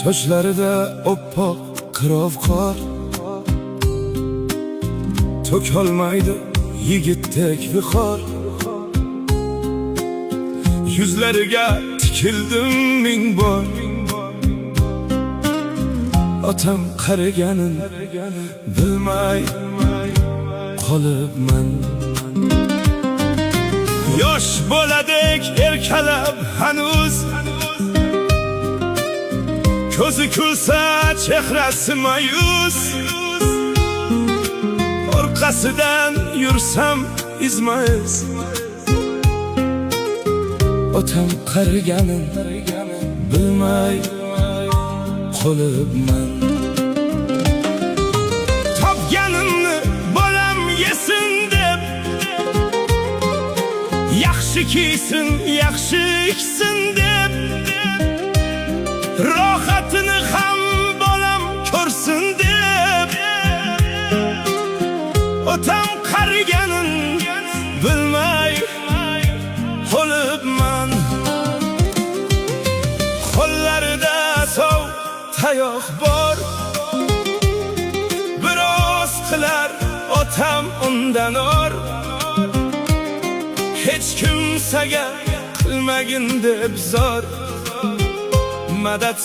Sochlarida oppoq qirov qor, to'kolmaydi yigitdek vihor. Yuzlariga tikildim ming bor, otam qariganin bilmay qolibman. Yosh bo'ladek erkalab hanuz, ko'zi kulsa chehrasi mayus. Orqasidan yursam izma-iz, otam qariganin bilmay qolibman. Topganimni bolam yesin deb, yaxshi kiysin, yaxshi ichsin deb, rohatini ham bolam ko'rsin deb, otam qariganin bilmay qolibman. Qo'llarida sov tayoq bor, biroz qilar otam undan or. Hech kimsaga qilmagin deb zor, madad